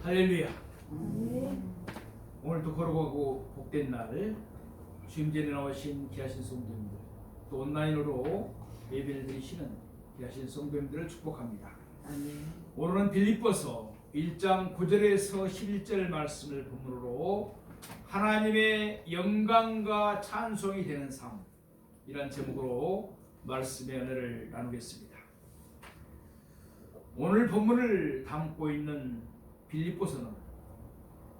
할렐루야. 오늘도 거룩하고 복된 날 주임전에 나오신 귀하신 성도님들, 또 온라인으로 예배를 드리시는 귀하신 성도님들을 축복합니다. 오늘은 빌립보서 1장 9절에서 11절 말씀을 본문으로 하나님의 영광과 찬송이 되는 삶, 이란 제목으로 말씀의 은혜를 나누겠습니다. 오늘 본문을 담고 있는 빌립보서는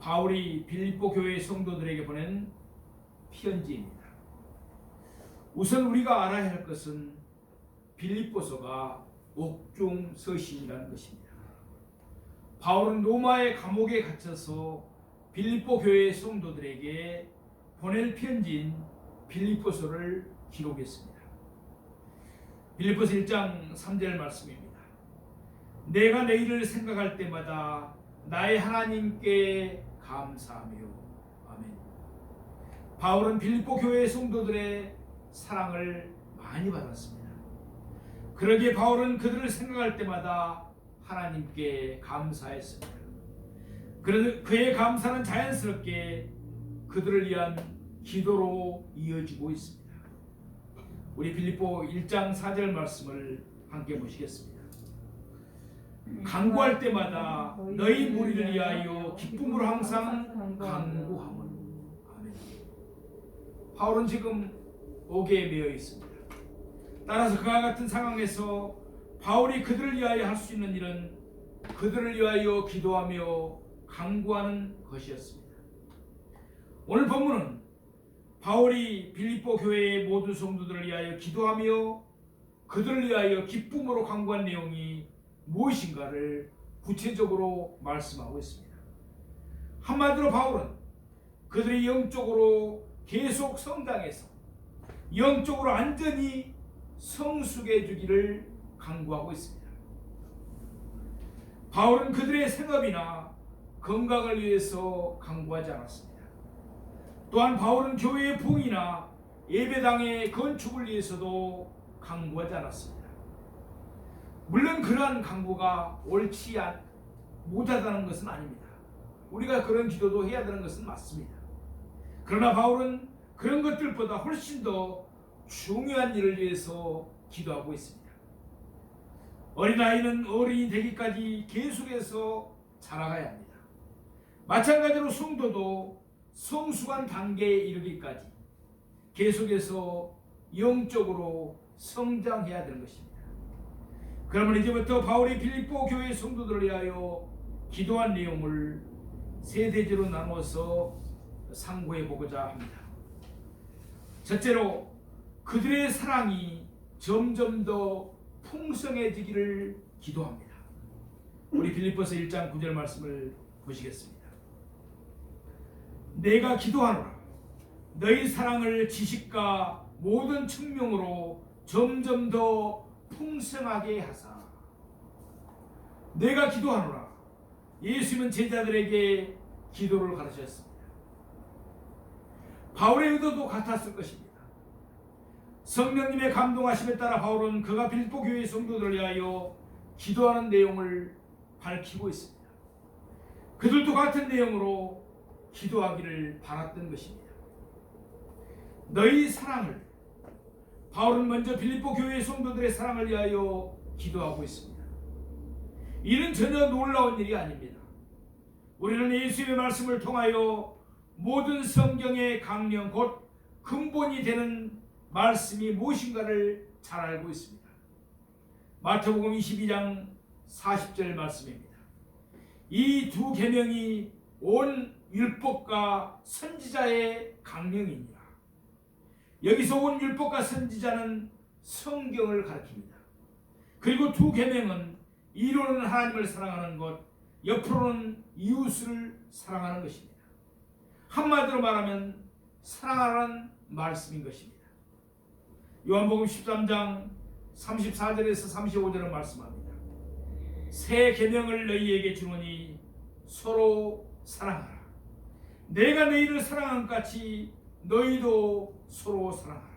바울이 빌립보 교회 성도들에게 보낸 편지입니다. 우선 우리가 알아야 할 것은 빌립보서가 옥중 서신이라는 것입니다. 바울은 로마의 감옥에 갇혀서 빌립보 교회 성도들에게 보낼 편지인 빌립보서를 기록했습니다. 빌립보서 1장 3절 말씀입니다. 내가 내일을 생각할 때마다 나의 하나님께 감사하며. 아멘. 바울은 빌립보 교회 성도들의 사랑을 많이 받았습니다. 그러기에 바울은 그들을 생각할 때마다 하나님께 감사했습니다. 그의 감사는 자연스럽게 그들을 위한 기도로 이어지고 있습니다. 우리 빌립보 1장 4절 말씀을 함께 보시겠습니다. 간구할 때마다 너희 무리를 위하여 기쁨으로 항상 간구하면. 아멘. 바울은 지금 옥에 매여 있습니다. 따라서 그와 같은 상황에서 바울이 그들을 위하여 할 수 있는 일은 그들을 위하여 기도하며 간구하는 것이었습니다. 오늘 본문은 바울이 빌립보 교회의 모든 성도들을 위하여 기도하며 그들을 위하여 기쁨으로 간구한 내용이 무엇인가를 구체적으로 말씀하고 있습니다. 한마디로 바울은 그들이 영적으로 계속 성장해서 영적으로 완전히 성숙해 주기를 간구하고 있습니다. 바울은 그들의 생업이나 건강을 위해서 간구하지 않았습니다. 또한 바울은 교회의 부흥이나 예배당의 건축을 위해서도 간구하지 않았습니다. 물론 그러한 간구가 옳지 못하다는 것은 아닙니다. 우리가 그런 기도도 해야 되는 것은 맞습니다. 그러나 바울은 그런 것들보다 훨씬 더 중요한 일을 위해서 기도하고 있습니다. 어린아이는 어른이 되기까지 계속해서 자라가야 합니다. 마찬가지로 성도도 성숙한 단계에 이르기까지 계속해서 영적으로 성장해야 되는 것입니다. 그러면 이제부터 바울이 빌립보 교회 성도들을 위하여 기도한 내용을 세 대지로 나누어서 상고해 보고자 합니다. 첫째로 그들의 사랑이 점점 더 풍성해지기를 기도합니다. 우리 빌립보서 1장 9절 말씀을 보시겠습니다. 내가 기도하노라 너희 사랑을 지식과 모든 청명으로 점점 더 풍성하게 하사. 내가 기도하노라. 예수님은 제자들에게 기도를 가르쳤습니다. 바울의 의도도 같았을 것입니다. 성령님의 감동하심에 따라 바울은 그가 빌립보 교회 성도들을 위하여 기도하는 내용을 밝히고 있습니다. 그들도 같은 내용으로 기도하기를 바랐던 것입니다. 너희 사랑을, 바울은 먼저 빌립보 교회 성도들의 사랑을 위하여 기도하고 있습니다. 이는 전혀 놀라운 일이 아닙니다. 우리는 예수님의 말씀을 통하여 모든 성경의 강령, 곧 근본이 되는 말씀이 무엇인가를 잘 알고 있습니다. 마태복음 22장 40절 말씀입니다. 이 두 계명이 온 율법과 선지자의 강령이니라. 여기서 온 율법과 선지자는 성경을 가리킵니다. 그리고 두 계명은 이로는 하나님을 사랑하는 것, 옆으로는 이웃을 사랑하는 것입니다. 한마디로 말하면 사랑하라는 말씀인 것입니다. 요한복음 13장 34절에서 35절은 말씀합니다. 새 계명을 너희에게 주노니 서로 사랑하라. 내가 너희를 사랑한 것 같이 너희도 서로 사랑하라.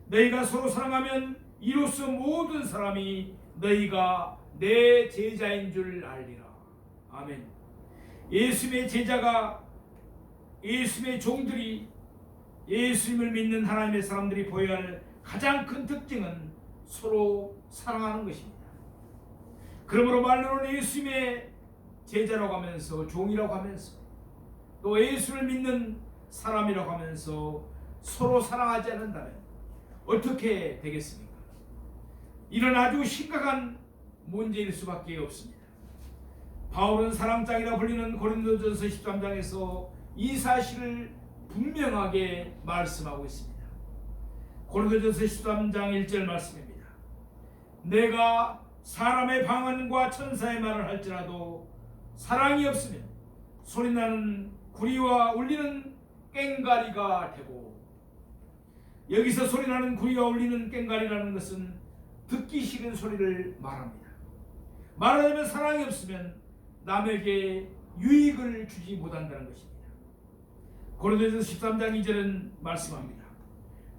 너희가 서로 사랑하면 이로써 모든 사람이 너희가 내 제자인 줄 알리라. 아멘. 예수님의 제자가, 예수님의 종들이, 예수님을 믿는 하나님의 사람들이 보여야 할 가장 큰 특징은 서로 사랑하는 것입니다. 그러므로 말로는 예수님의 제자라고 하면서, 종이라고 하면서, 또 예수를 믿는 사람이라고 하면서 서로 사랑하지 않는다면 어떻게 되겠습니까? 이런 아주 심각한 문제일 수밖에 없습니다. 바울은 사랑장이라 불리는 고린도전서 13장에서 이 사실을 분명하게 말씀하고 있습니다. 고린도전서 13장 1절 말씀입니다. 내가 사람의 방언과 천사의 말을 할지라도 사랑이 없으면 소리나는 구리와 울리는 꽹과리가 되고, 여기서 소리나는 구리와 울리는 꽹과리라는 것은 듣기 싫은 소리를 말합니다. 말하자면 사랑이 없으면 남에게 유익을 주지 못한다는 것입니다. 고린도전서 13장 2절은 말씀합니다.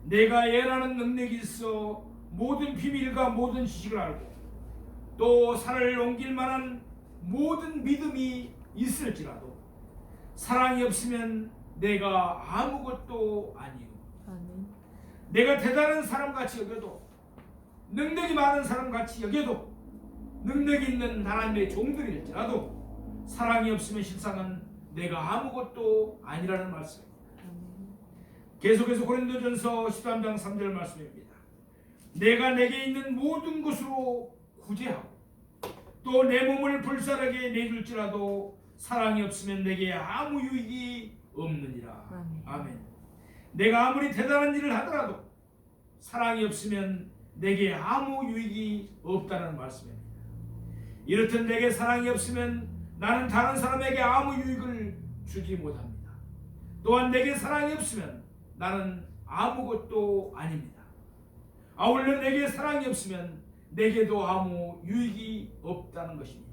내가 예라는 능력이 있어 모든 비밀과 모든 지식을 알고 또 산을 옮길 만한 모든 믿음이 있을지라도 사랑이 없으면 내가 아무것도 아니요. 내가 대단한 사람같이 여겨도, 능력이 많은 사람같이 여겨도, 능력이 있는 하나님의 종들일지라도 사랑이 없으면 실상은 내가 아무것도 아니라는 말씀입니다. 계속해서 고린도전서 13장 3절 말씀입니다. 내가 내게 있는 모든 것으로 구제하고 또 내 몸을 불사르게 내줄지라도 사랑이 없으면 내게 아무 유익이 없느니라. 아멘. 내가 아무리 대단한 일을 하더라도 사랑이 없으면 내게 아무 유익이 없다는 말씀입니다. 이렇듯 내게 사랑이 없으면 나는 다른 사람에게 아무 유익을 주지 못합니다. 또한 내게 사랑이 없으면 나는 아무것도 아닙니다. 아울러 내게 사랑이 없으면 내게도 아무 유익이 없다는 것입니다.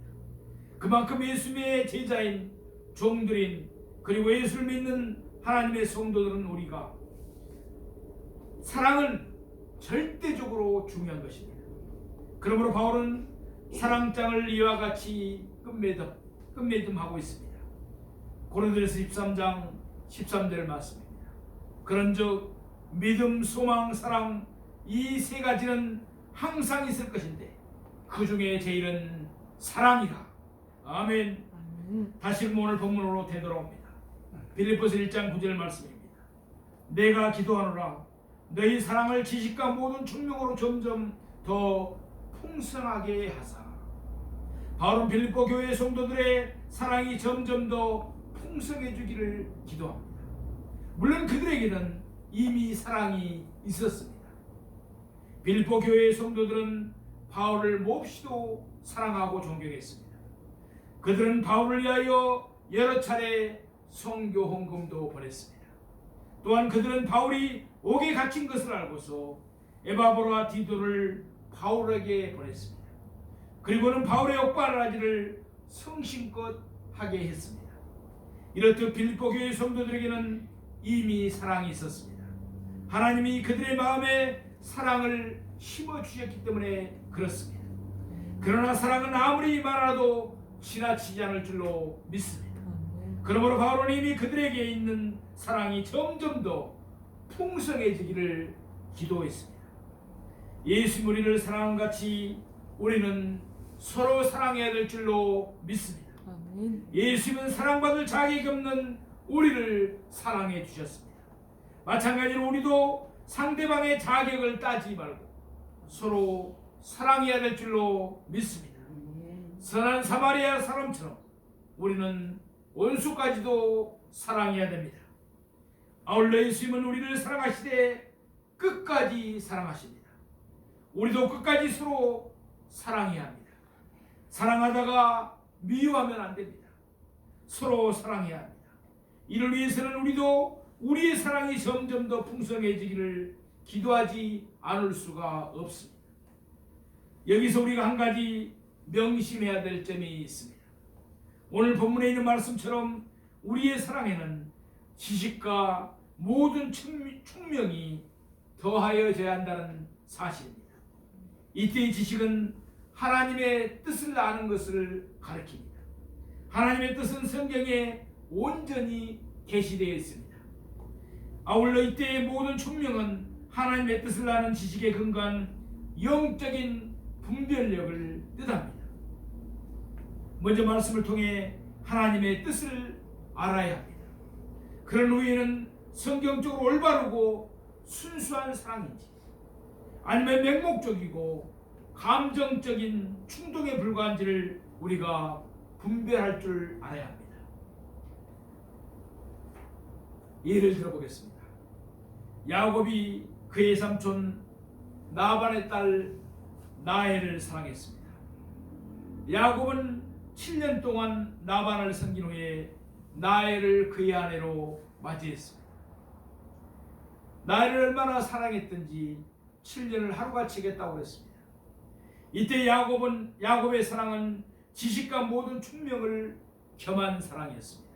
그만큼 예수님의 제자인, 종들인, 그리고 예수를 믿는 하나님의 성도들은 우리가 사랑은 절대적으로 중요한 것입니다. 그러므로 바울은 사랑장을 이와 같이 끝맺음하고 있습니다. 고린도전서 13장 13절 말씀입니다. 그런즉 믿음, 소망, 사랑 이 세 가지는 항상 있을 것인데 그 중에 제일은 사랑이라. 아멘. 다시 오늘 본문으로 되돌아옵니다. 빌립보서 1장 9절 말씀입니다. 내가 기도하노라 너희 사랑을 지식과 모든 총명으로 점점 더 풍성하게 하사. 바울은 빌립보 교회 성도들의 사랑이 점점 더 풍성해지기를 기도합니다. 물론 그들에게는 이미 사랑이 있었습니다. 빌립보 교회의 성도들은 바울을 몹시도 사랑하고 존경했습니다. 그들은 바울을 위하여 여러 차례 선교 헌금도 보냈습니다. 또한 그들은 바울이 옥에 갇힌 것을 알고서 에바브로와 디도를 바울에게 보냈습니다. 그리고는 바울의 옥바라지를 성심껏 하게 했습니다. 이렇듯 빌립보 교회 성도들에게는 이미 사랑이 있었습니다. 하나님이 그들의 마음에 사랑을 심어주셨기 때문에 그렇습니다. 그러나 사랑은 아무리 많아도 지나치지 않을 줄로 믿습니다. 그러므로 바울은 이미 그들에게 있는 사랑이 점점 더 풍성해지기를 기도했습니다. 예수 우리를 사랑한 같이 우리는 서로 사랑해야 될 줄로 믿습니다. 예수님은 사랑받을 자격이 없는 우리를 사랑해 주셨습니다. 마찬가지로 우리도 상대방의 자격을 따지지 말고 서로 사랑해야 될 줄로 믿습니다. 선한 사마리아 사람처럼 우리는 원수까지도 사랑해야 됩니다. 아울러 예수님은 우리를 사랑하시되 끝까지 사랑하십니다. 우리도 끝까지 서로 사랑해야 합니다. 사랑하다가 미워하면 안 됩니다. 서로 사랑해야 합니다. 이를 위해서는 우리도 우리의 사랑이 점점 더 풍성해지기를 기도하지 않을 수가 없습니다. 여기서 우리가 한 가지 명심해야 될 점이 있습니다. 오늘 본문에 있는 말씀처럼 우리의 사랑에는 지식과 모든 총명이 더하여져야 한다는 사실입니다. 이때의 지식은 하나님의 뜻을 아는 것을 가리킵니다. 하나님의 뜻은 성경에 온전히 계시되어 있습니다. 아울러 이때의 모든 총명은 하나님의 뜻을 아는 지식에 근거한 영적인 분별력을 뜻합니다. 먼저 말씀을 통해 하나님의 뜻을 알아야 합니다. 그런 후에는 성경적으로 올바르고 순수한 사랑인지 아니면 맹목적이고 감정적인 충동에 불과한지를 우리가 분별할 줄 알아야 합니다. 예를 들어보겠습니다. 야곱이 그의 삼촌 나반의 딸 라헬을 사랑했습니다. 야곱은 7년 동안 나반을 섬긴 후에 라헬을 그의 아내로 맞이했습니다. 라헬을 얼마나 사랑했던지 7년을 하루같이 했다고 했습니다. 이때 야곱의 사랑은 지식과 모든 총명을 겸한 사랑이었습니다.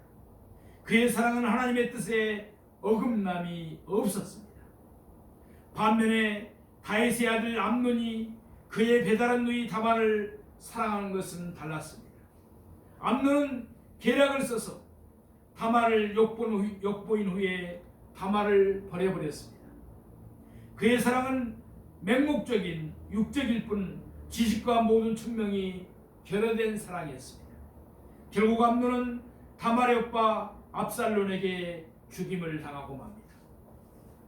그의 사랑은 하나님의 뜻에 어긋남이 없었습니다. 반면에 다윗의 아들 암논이 그의 배다른 누이 다말을 사랑하는 것은 달랐습니다. 암논은 계략을 써서 다말을 욕보인 후에 다말을 버려버렸습니다. 그의 사랑은 맹목적인 육적일 뿐 지식과 모든 총명이 결여된 사랑이었습니다. 결국 암논은 다말의 오빠 압살론에게 죽임을 당하고 맙니다.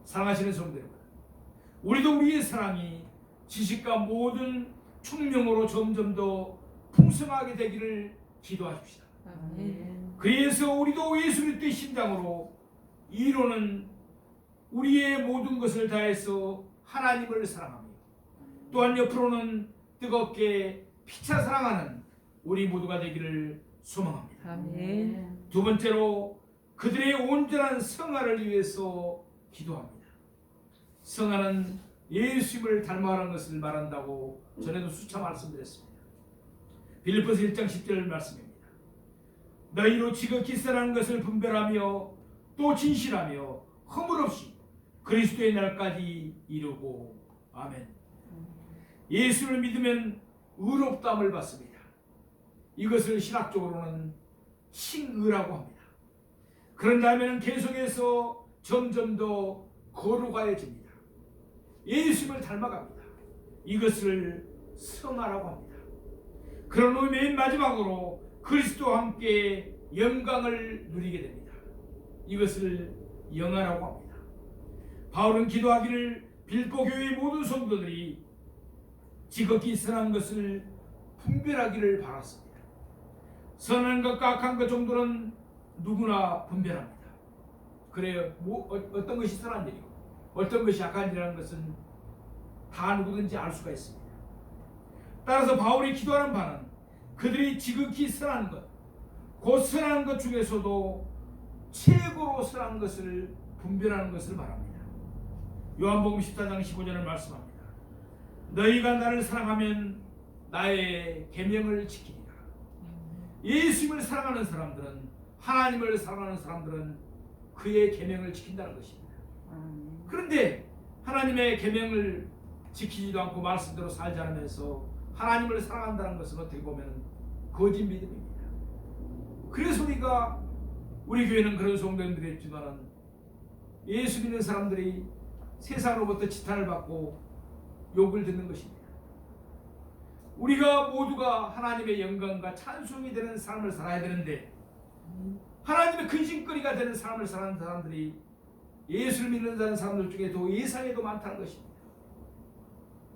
사랑하시는 성도 여러분, 우리도 우리의 사랑이 지식과 모든 총명으로 점점 더 풍성하게 되기를 기도하십시다. 그래서 우리도 예수 그리스도의 심장으로 이로는 우리의 모든 것을 다해서 하나님을 사랑하며 또한 옆으로는 뜨겁게 피차 사랑하는 우리 모두가 되기를 소망합니다. 아멘. 두 번째로 그들의 온전한 성화를 위해서 기도합니다. 성화는 예수님을 닮아가는 것을 말한다고 전에도 수차 말씀드렸습니다. 빌립보서 1장 10절 말씀입니다. 너희로 지극히 선한 것을 분별하며 또 진실하며 허물 없이 그리스도의 날까지 이루고. 아멘. 예수를 믿으면 의롭다함을 받습니다. 이것을 신학적으로는 칭의라고 합니다. 그런 다음에는 계속해서 점점 더 거룩하여집니다. 예수님을 닮아갑니다. 이것을 성화라고 합니다. 그런 후 맨 마지막으로 그리스도와 함께 영광을 누리게 됩니다. 이것을 영화라고 합니다. 바울은 기도하기를 빌립보 교회의 모든 성도들이 지극히 선한 것을 분별하기를 바랐습니다. 선한 것과 악한 것 정도는 누구나 분별합니다. 그래요. 어떤 것이 선한 일이고 어떤 것이 악한 일이라는 것은 다 누구든지 알 수가 있습니다. 따라서 바울이 기도하는 바는 그들이 지극히 선한 것, 곧 선한 것 중에서도 최고로 선한 것을 분별하는 것을 말합니다. 요한복음 14장 15절을 말씀합니다. 너희가 나를 사랑하면 나의 계명을 지키리라. 예수님을 사랑하는 사람들은, 하나님을 사랑하는 사람들은 그의 계명을 지킨다는 것입니다. 그런데 하나님의 계명을 지키지도 않고 말씀대로 살지 않으면서 하나님을 사랑한다는 것은 어떻게 보면 거짓 믿음입니다. 그래서 우리 교회는 그런 성도님들이 있지만 예수 믿는 사람들이 세상으로부터 지탄을 받고 욕을 듣는 것입니다. 우리가 모두가 하나님의 영광과 찬송이 되는 삶을 살아야 되는데 하나님의 근심거리가 되는 삶을 사는 사람들이 예수를 믿는 사람들 중에 더 예상에도 많다는 것입니다.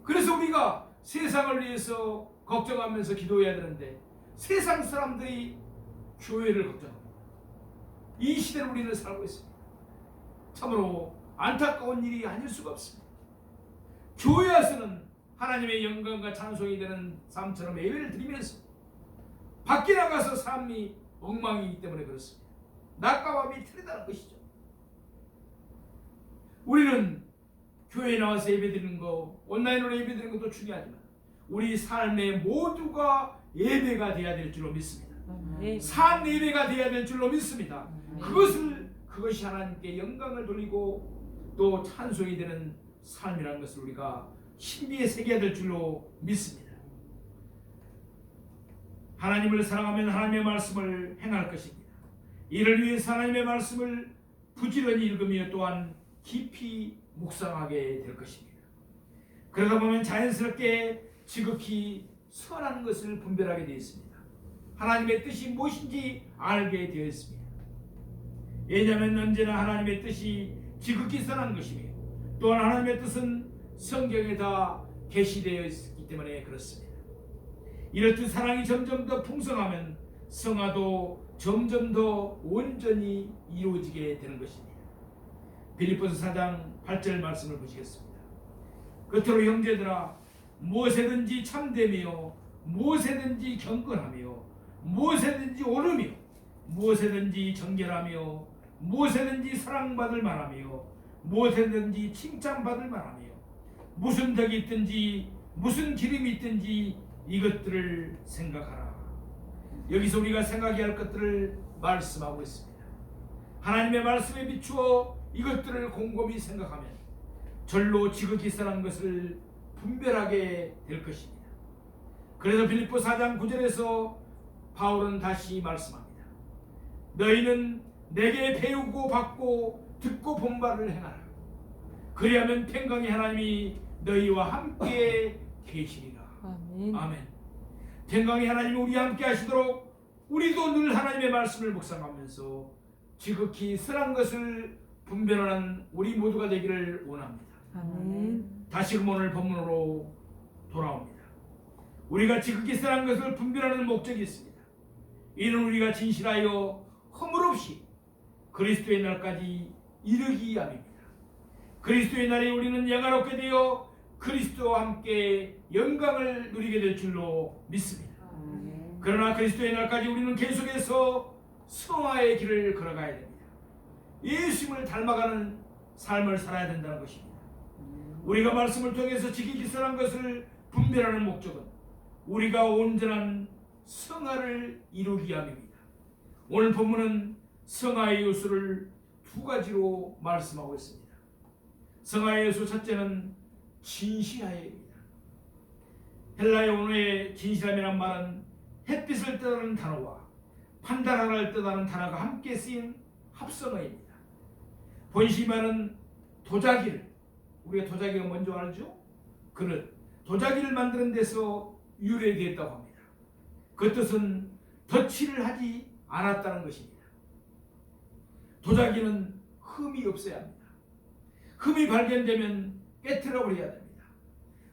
그래서 우리가 세상을 위해서 걱정하면서 기도해야 되는데 세상 사람들이 교회를 걱정합니다. 이 시대를 우리는 살고 있습니다. 참으로 안타까운 일이 아닐 수가 없습니다. 교회 와서는 하나님의 영광과 찬송이 되는 삶처럼 예배를 드리면서 밖에 나가서 삶이 엉망이기 때문에 그렇습니다. 낮과 밤이 틀리다는 것이죠. 우리는 교회에 나와서 예배드리는 거, 온라인으로 예배드리는 것도 중요하지만 우리 삶의 모두가 예배가 되어야 될 줄로 믿습니다. 산 예배가 되어야 될 줄로 믿습니다. 그것이 하나님께 영광을 돌리고 또 찬송이 되는 삶이라는 것을 우리가 신비에 새겨야 될 줄로 믿습니다. 하나님을 사랑하면 하나님의 말씀을 행할 것입니다. 이를 위해서 하나님의 말씀을 부지런히 읽으며 또한 깊이 묵상하게 될 것입니다. 그러다 보면 자연스럽게 지극히 선한 것을 분별하게 되어 있습니다. 하나님의 뜻이 무엇인지 알게 되어 있습니다. 왜냐하면 언제나 하나님의 뜻이 지극히 선한 것이며 또한 하나님의 뜻은 성경에 다 계시되어 있기 때문에 그렇습니다. 이렇듯 사랑이 점점 더 풍성하면 성화도 점점 더 온전히 이루어지게 되는 것입니다. 빌립보서 4장 8절 말씀을 보시겠습니다. 끝으로 형제들아, 무엇에든지 참되며 무엇에든지 경건하며 무엇에든지 옳으며 무엇에든지 정결하며 무엇에든지 사랑받을 만하며 무엇에든지 칭찬받을 만하며 무슨 덕이 있든지 무슨 기름이 있든지 이것들을 생각하라. 여기서 우리가 생각해야 할 것들을 말씀하고 있습니다. 하나님의 말씀에 비추어 이것들을 곰곰이 생각하면 절로 지극히 선한 것을 분별하게 될 것입니다. 그래서 빌립보 4장 9절에서 바울은 다시 말씀합니다. 너희는 내게 배우고 받고 듣고 본 바를 행하라. 그리하면 평강의 하나님이 너희와 함께 계시리라. 아멘. 아멘. 평강의 하나님이 우리와 함께 하시도록 우리도 늘 하나님의 말씀을 묵상하면서 지극히 선한 것을 분별하는 우리 모두가 되기를 원합니다. 아멘. 다시금 오늘 본문으로 돌아옵니다. 우리가 지극히 선한 것을 분별하는 목적이 있습니다. 이는 우리가 진실하여 허물 없이 그리스도의 날까지 이르기 위함입니다. 그리스도의 날에 우리는 영화롭게 되어 그리스도와 함께 영광을 누리게 될 줄로 믿습니다. 그러나 그리스도의 날까지 우리는 계속해서 성화의 길을 걸어가야 됩니다. 예수님을 닮아가는 삶을 살아야 된다는 것입니다. 우리가 말씀을 통해서 지키기 선한 것을 분별하는 목적은 우리가 온전한 성화를 이루기 위함입니다. 오늘 본문은 성화의 요소를 두 가지로 말씀하고 있습니다. 성화의 요소 첫째는 진실하여입니다. 헬라의 원어의 진실함이란 말은 햇빛을 뜻하는 단어와 판단하라를 뜻하는 단어가 함께 쓰인 합성어입니다. 본시 말은 도자기를, 우리가 도자기가 뭔지 알죠? 그릇, 도자기를 만드는 데서 유래되었다고 합니다. 그 뜻은 덧칠을 하지 않았다는 것입니다. 도자기는 흠이 없어야 합니다. 흠이 발견되면 깨트려 버려야 됩니다.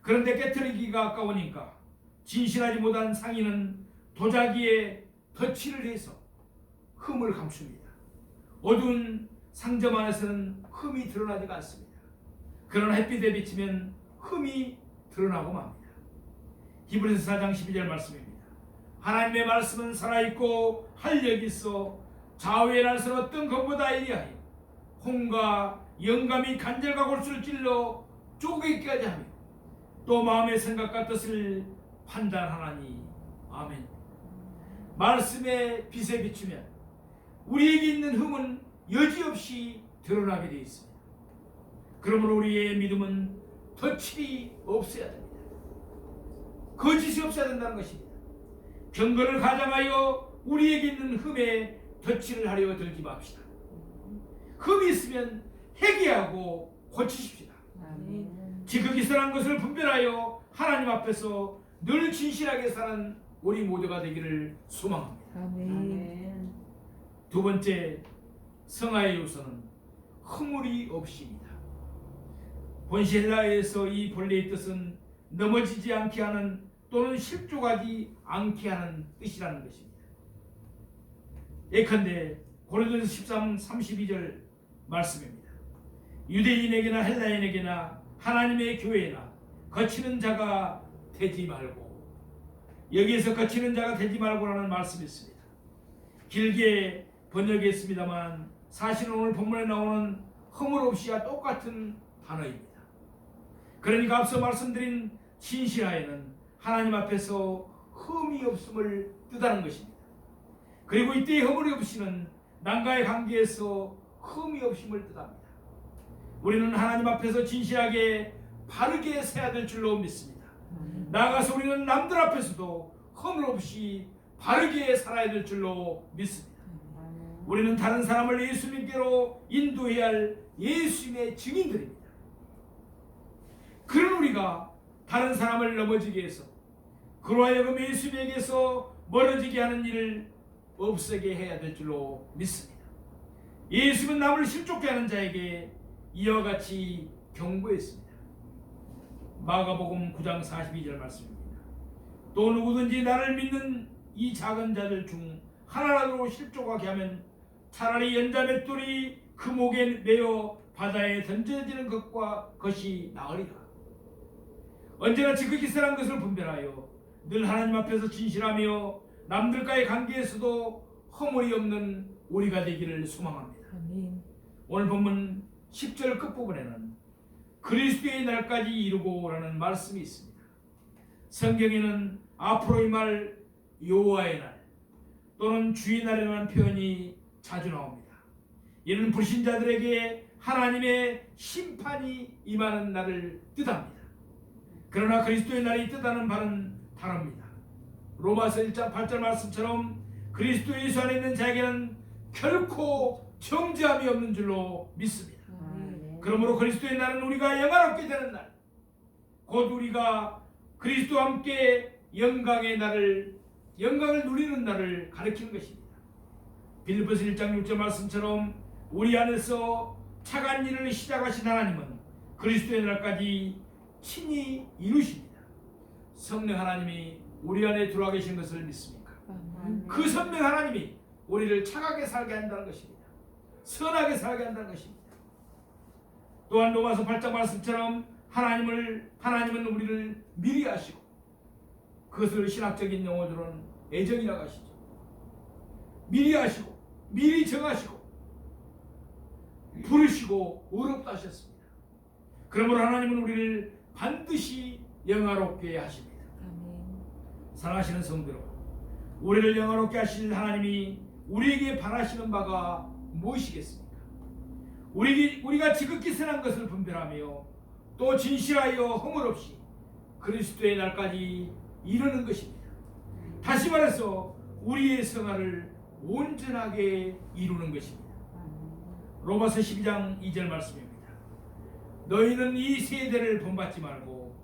그런데 깨트리기가 아까우니까 진실하지 못한 상인은 도자기에 덧칠을 해서 흠을 감춥니다. 어두운 상점 안에서는 흠이 드러나지가 않습니다. 그러나 햇빛에 비치면 흠이 드러나고 맙니다. 히브리서 4장 12절 말씀입니다. 하나님의 말씀은 살아있고 활력이 있어 좌우의 날선 어떤 것보다 이리하여 혼과 영감이 간절과 골수를 찔러 쪼개기까지 하며 또 마음의 생각과 뜻을 판단하나니. 아멘. 말씀의 빛에 비추면 우리에게 있는 흠은 여지없이 드러나게 되어 있습니다. 그러므로 우리의 믿음은 덧칠이 없어야 됩니다. 거짓이 없어야 된다는 것입니다. 경건을 가장하여 우리에게 있는 흠에 덧칠을 하려 들지 맙시다. 흠이 있으면 회개하고 고치십시다. 아멘. 지극히 선한 것을 분별하여 하나님 앞에서 늘 진실하게 사는 우리 모두가 되기를 소망합니다. 아멘. 두 번째, 성화의 요소는 허물이 없이입니다. 본시 헬라어에서 이 본래의 뜻은 넘어지지 않게 하는 또는 실족하지 않게 하는 뜻이라는 것입니다. 예컨대 고린도서 13, 32절 말씀입니다. 유대인에게나 헬라인에게나 하나님의 교회나 거치는 자가 되지 말고, 여기에서 거치는 자가 되지 말고라는 말씀이 있습니다. 길게 번역했습니다만 사실은 오늘 본문에 나오는 허물 없이와 똑같은 단어입니다. 그러니까 앞서 말씀드린 진실하에는 하나님 앞에서 흠이 없음을 뜻하는 것입니다. 그리고 이때의 허물이 없이는 남과의 관계에서 흠이 없음을 뜻합니다. 우리는 하나님 앞에서 진실하게 바르게 서야 될 줄로 믿습니다. 나아가서 우리는 남들 앞에서도 허물 없이 바르게 살아야 될 줄로 믿습니다. 아멘. 우리는 다른 사람을 예수님께로 인도해야 할 예수님의 증인들입니다. 그런 우리가 다른 사람을 넘어지게 해서 그로 하여금 예수님에게서 멀어지게 하는 일을 없애게 해야 될 줄로 믿습니다. 예수는 남을 실족게 하는 자에게 이와 같이 경고했습니다. 마가복음 9장 42절 말씀입니다. 또 누구든지 나를 믿는 이 작은 자들 중 하나라도 실족하게 하면 차라리 연자 맷돌이 그 목에 매어 바다에 던져지는 것이 나으리라. 언제나 지극히 선한 것을 분별하여 늘 하나님 앞에서 진실하며 남들과의 관계에서도 허물이 없는 우리가 되기를 소망합니다. 아멘. 오늘 본문 10절 끝부분에는 그리스도의 날까지 이루고라는 말씀이 있습니다. 성경에는 앞으로의 말 여호와의 날 또는 주의 날이라는 표현이 자주 나옵니다. 이는 불신자들에게 하나님의 심판이 임하는 날을 뜻합니다. 그러나 그리스도의 날이 뜻하는 바는 다릅니다. 로마서 1장 8절 말씀처럼 그리스도 예수 안에 있는 자에게는 결코 정죄함이 없는 줄로 믿습니다. 아멘. 그러므로 그리스도의 날은 우리가 영화롭게 되는 날, 곧 우리가 그리스도와 함께 영광을 누리는 날을 가리키는 것입니다. 빌립보서 1장 6절 말씀처럼 우리 안에서 착한 일을 시작하신 하나님은 그리스도의 날까지 친히 이루십니다. 성령 하나님이 우리 안에 들어와 계신 것을 믿습니까? 아멘. 그 성령 하나님이 우리를 착하게 살게 한다는 것입니다. 선하게 살게 한다는 것입니다. 또한 로마서 8장 말씀처럼 하나님은 우리를 미리 하시고, 그것을 신학적인 용어로는 애정이라고 하시죠. 미리 하시고 미리 정하시고 부르시고 의롭다 하셨습니다. 그러므로 하나님은 우리를 반드시 영화롭게 하십니다. 아멘. 사랑하시는 성도 여러분, 우리를 영화롭게 하실 하나님이 우리에게 바라시는 바가 무엇이겠습니까? 우리가 지극히 선한 것을 분별하며 또 진실하여 허물 없이 그리스도의 날까지 이루는 것입니다. 다시 말해서 우리의 생활을 온전하게 이루는 것입니다. 로마서 12장 2절 말씀입니다. 너희는 이 세대를 본받지 말고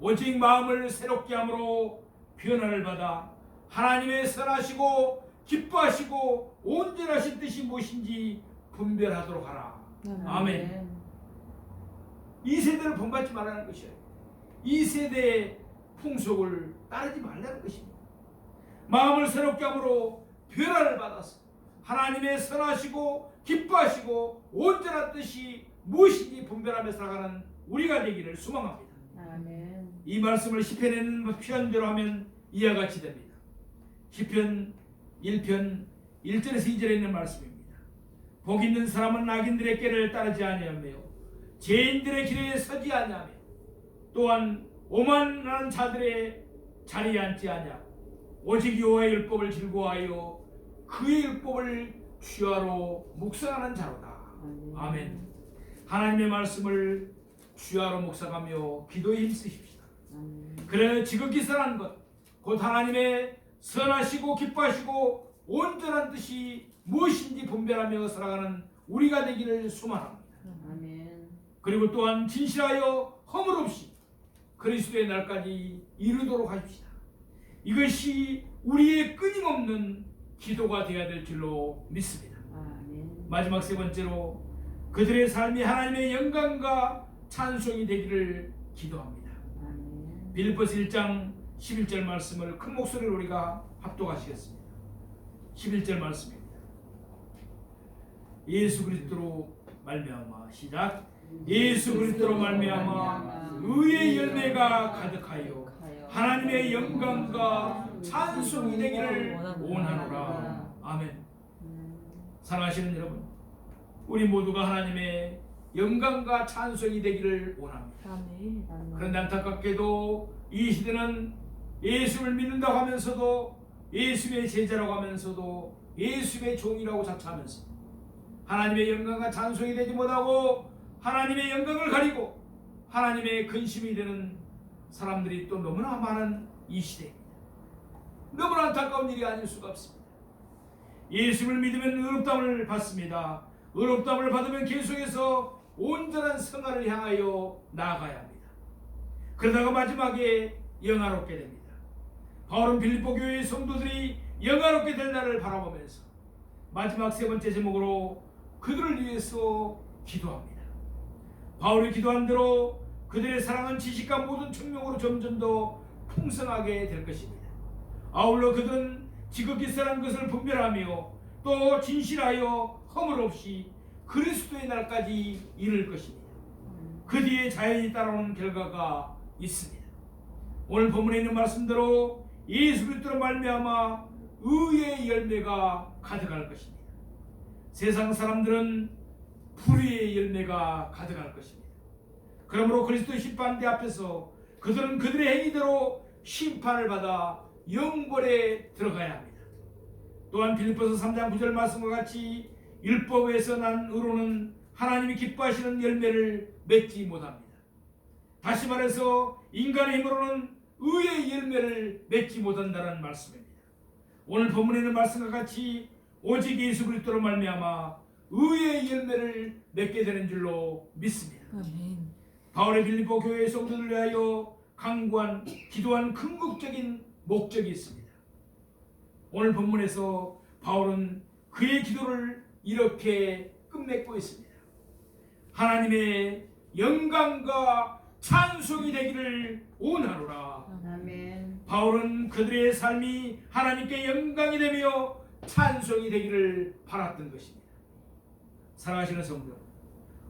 오직 마음을 새롭게 함으로 변화를 받아 하나님의 선하시고 기뻐하시고 온전하신 뜻이 무엇인지 분별하도록 하라. 아멘. 이 세대를 본받지 말라는 것이에요. 이 세대의 풍속을 따르지 말라는 것입니다. 마음을 새롭게 함으로 변화를 받아서 하나님의 선하시고 기뻐하시고 온전한 뜻이 무엇인지 분별하며 살아가는 우리가 되기를 소망합니다. 아멘. 이 말씀을 시편에 있는 표현대로 하면 이와 같이 됩니다. 시편 1편 1절에서 2절에 있는 말씀입니다. 복 있는 사람은 악인들의 길을 따르지 아니하며 죄인들의 길에 서지 아니하며 또한 오만한 자들의 자리에 앉지 아니하고 오직 여호와의 율법을 즐거워하여 그의 율법을 주야로 묵상하는 자로다. 아멘. 하나님의 말씀을 주야로 묵상하며 기도에 힘쓰십시다. 그래 지극히 선한 것, 곧 하나님의 선하시고 기뻐하시고 온전한 뜻이 무엇인지 분별하며 살아가는 우리가 되기를 소망합니다. 아멘. 그리고 또한 진실하여 허물 없이 그리스도의 날까지 이루도록 하십시다. 이것이 우리의 끊임없는 기도가 되어야 될 줄로 믿습니다. 아멘. 마지막 세 번째로 그들의 삶이 하나님의 영광과 찬송이 되기를 기도합니다. 아멘. 빌립보서 1장 11절 말씀을 큰 목소리로 우리가 합독하시겠습니다. 11절 말씀입니다. 예수 그리스도로 말미암아 시작. 예수 그리스도로 말미암아 의의 열매가 가득하여 하나님의 영광과 찬송이 되기를 원하노라. 아멘. 사랑하시는 여러분, 우리 모두가 하나님의 영광과 찬송이 되기를 원합니다. 아멘. 그런데 안타깝게도 이 시대는 예수를 믿는다고 하면서도 예수의 제자라고 하면서도 예수의 종이라고 자처하면서 하나님의 영광과 찬송이 되지 못하고 하나님의 영광을 가리고 하나님의 근심이 되는 사람들이 또 너무나 많은 이 시대입니다. 너무나 안타까운 일이 아닐 수가 없습니다. 예수를 믿으면 의롭다함을 받습니다. 의롭다함을 받으면 계속해서 온전한 성화를 향하여 나아가야 합니다. 그러다가 마지막에 영화롭게 됩니다. 바울은 빌립보 교회의 성도들이 영화롭게 될 날을 바라보면서 마지막 세 번째 제목으로 그들을 위해서 기도합니다. 바울이 기도한 대로 그들의 사랑은 지식과 모든 청명으로 점점 더 풍성하게 될 것입니다. 아울러 그들은 지극히 선한 것을 분별하며 또 진실하여 허물 없이 그리스도의 날까지 이를 것입니다. 그 뒤에 자연히 따라오는 결과가 있습니다. 오늘 본문에 있는 말씀대로 예수 그리스도로 말미암아 의의 열매가 가득할 것입니다. 세상 사람들은 불의의 열매가 가득할 것입니다. 그러므로 그리스도의 심판대 앞에서 그들은 그들의 행위대로 심판을 받아 영벌에 들어가야 합니다. 또한 빌립보서 3장 9절 말씀과 같이 율법에서 난 의로는 하나님이 기뻐하시는 열매를 맺지 못합니다. 다시 말해서 인간의 힘으로는 의의 열매를 맺지 못한다는 말씀입니다. 오늘 본문에 있는 말씀과 같이 오직 예수 그리스도로 말미암아 의의 열매를 맺게 되는 줄로 믿습니다. 아멘. 바울의 빌립보 교회의 성도들을 위하여 강구한 기도한 궁극적인 목적이 있습니다. 오늘 본문에서 바울은 그의 기도를 이렇게 끝맺고 있습니다. 하나님의 영광과 찬송이 되기를 원하노라. 아멘. 바울은 그들의 삶이 하나님께 영광이 되며 찬송이 되기를 바랐던 것입니다. 사랑하시는 성도 여러분,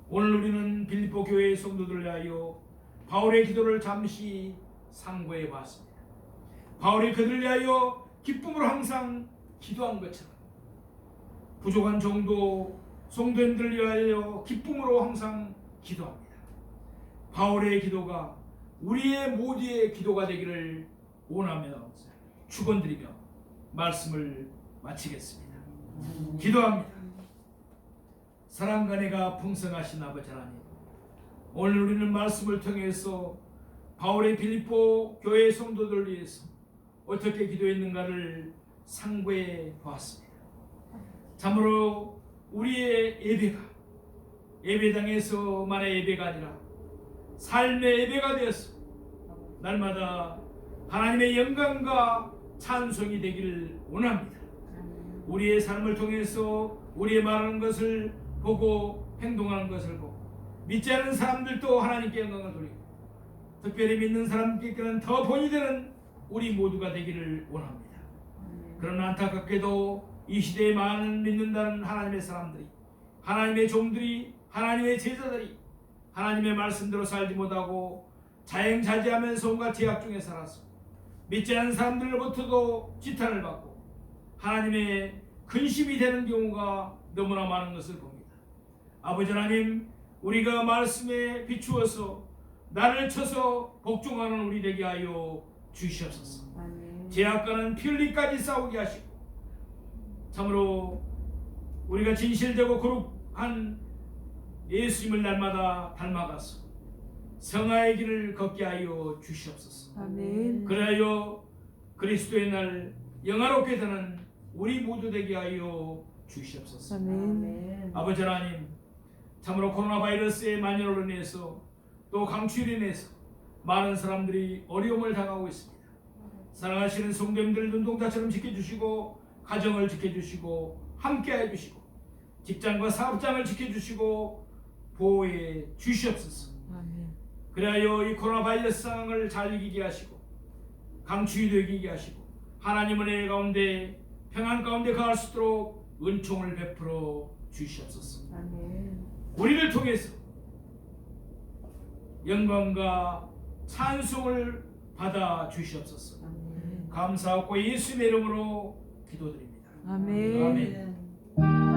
오늘 우리는 빌립보 교회의 성도들을 위하여 바울의 기도를 잠시 상고해 봤습니다. 바울이 그들을 위하여 기쁨으로 항상 기도한 것처럼 부족한 성도님들을 위하여 기쁨으로 항상 기도합니다. 바울의 기도가 우리의 모두의 기도가 되기를 원하며 축원드리며 말씀을 마치겠습니다. 기도합니다. 사랑과 은혜가 풍성하신 아버지 하나님, 오늘 우리는 말씀을 통해서 바울의 빌립보 교회 성도들을 위해서 어떻게 기도했는가를 상고해 보았습니다. 참으로 우리의 예배가 예배당에서만의 예배가 아니라 삶의 예배가 되어서 날마다 하나님의 영광과 찬송이 되기를 원합니다. 우리의 삶을 통해서 우리의 말하는 것을 보고 행동하는 것을 보고 믿지 않는 사람들도 하나님께 영광을 돌리고 특별히 믿는 사람들께는 더 본이 되는 우리 모두가 되기를 원합니다. 그러나 안타깝게도 이 시대에 많은 믿는다는 하나님의 사람들이, 하나님의 종들이, 하나님의 제자들이 하나님의 말씀대로 살지 못하고 자행자제하면서 온갖 제약 중에 살아서 믿지 않는 사람들로부터도 지탄을 받고 하나님의 근심이 되는 경우가 너무나 많은 것을 봅니다. 아버지 하나님, 우리가 말씀에 비추어서 나를 쳐서 복종하는 우리 되게 하여 주시옵소서. 제약과는 피 흘리까지 싸우게 하시고 참으로 우리가 진실되고 거룩한 예수님을 날마다 닮아가서 성화의 길을 걷게 하여 주시옵소서. 아멘. 그리하여 그리스도의 날 영화롭게 되는 우리 모두 되게 하여 주시옵소서. 아멘. 아버지 하나님, 참으로 코로나 바이러스의 만연으로 인해서 또 강추로 인해서 많은 사람들이 어려움을 당하고 있습니다. 사랑하시는 성도님들 눈동자처럼 지켜주시고 가정을 지켜주시고 함께해 주시고 직장과 사업장을 지켜주시고 보호해 주시옵소서. 아멘. 그리하여 이 코로나 바이러스 상황을 잘 이기게 하시고 강추위도 이기게 하시고 하나님의 은혜 가운데 평안 가운데 가할 수 있도록 은총을 베풀어 주시옵소서. 아멘. 우리를 통해서 영광과 찬송을 받아 주시옵소서. 아멘. 감사하고 예수님의 이름으로 기도드립니다. 아멘. 아멘.